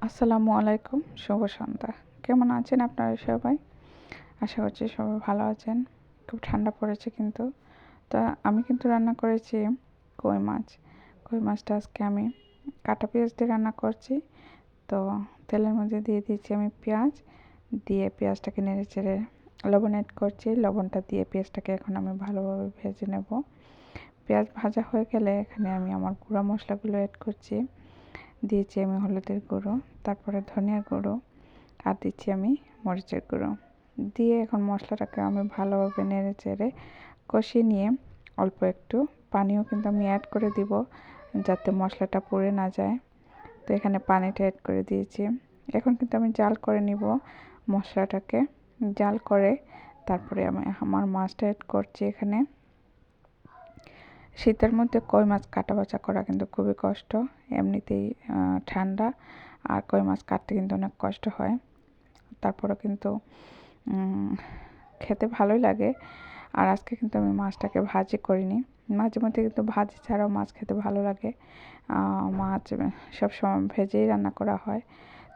আসসালামু আলাইকুম, শুভ সন্ধ্যা। কেমন আছেন আপনারা সবাই? আশা করছি সবাই ভালো আছেন। খুব ঠান্ডা পড়েছে কিন্তু। তা আমি কিন্তু রান্না করেছি কই মাছ। কই মাছটা আজকে আমি কাটা পেঁয়াজ দিয়ে রান্না করছি। তো তেলের মধ্যে দিয়ে দিয়েছি আমি পেঁয়াজ, দিয়ে পেঁয়াজটাকে নেড়েচেড়ে লবণ অ্যাড করছি। লবণটা দিয়ে পেঁয়াজটাকে এখন আমি ভালোভাবে ভেজে নেব। পেঁয়াজ ভাজা হয়ে গেলে এখানে আমি আমার গুঁড়া মশলাগুলো অ্যাড করছি। দিয়েছি আমি হলুদের গুঁড়ো, তারপরে ধনিয়ার গুঁড়ো, আর দিচ্ছি আমি মরিচের গুঁড়ো। দিয়ে এখন মশলাটাকে আমি ভালোভাবে নেড়ে চেড়ে কষিয়ে নিয়ে অল্প একটু পানিও কিন্তু আমি অ্যাড করে দিব, যাতে মশলাটা পুড়ে না যায়। তো এখানে পানিটা অ্যাড করে দিয়েছি। এখন কিন্তু আমি জাল করে নিব মশলাটাকে। জাল করে তারপরে আমি আমার মাছটা অ্যাড করছি এখানে। শীতের মধ্যে কই মাছ কাটা বাছা করা কিন্তু খুবই কষ্ট। এমনিতেই ঠান্ডা, আর কই মাছ কাটতে কিন্তু অনেক কষ্ট হয়। তারপরেও কিন্তু খেতে ভালোই লাগে। আর আজকে কিন্তু আমি মাছটাকে ভাজি করিনি। মাঝে মধ্যে কিন্তু ভাজি ছাড়াও মাছ খেতে ভালো লাগে। মাছ সবসময় ভেজেই রান্না করা হয়।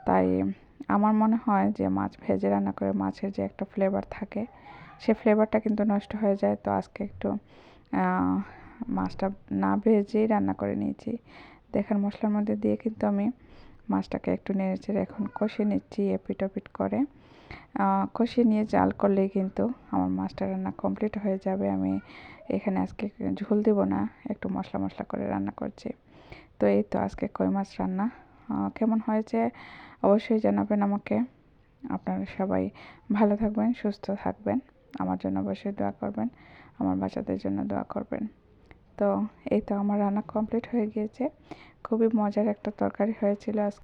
তাই আমার মনে হয় যে মাছ ভেজে রান্না করে মাছের যে একটা ফ্লেভার থাকে, সে ফ্লেভারটা কিন্তু নষ্ট হয়ে যায়। তো আজকে একটু মাছটা না ভেজেই রান্না করে নিয়েছি। দেখেন মশলার মধ্যে দিয়ে কিন্তু আমি মাছটাকে একটু নেড়েচেড়ে এখন কষিয়ে নিচ্ছি এপিট ওপিট করে। কষিয়ে নিয়ে জাল করলেই কিন্তু আমার মাছটা রান্না কমপ্লিট হয়ে যাবে। আমি এখানে আজকে ঝোল দিব না, একটু মশলা মশলা করে রান্না করছি। তো এই তো আজকে কই মাছ রান্না। কেমন হয়েছে অবশ্যই জানাবেন আমাকে। আপনারা সবাই ভালো থাকবেন, সুস্থ থাকবেন। আমার জন্য অবশ্যই দোয়া করবেন, আমার বাচ্চাদের জন্য দোয়া করবেন। তো এই তো আমার রান্না কমপ্লিট হয়ে গিয়েছে। খুবই মজার একটা তরকারি হয়েছিল আজকে।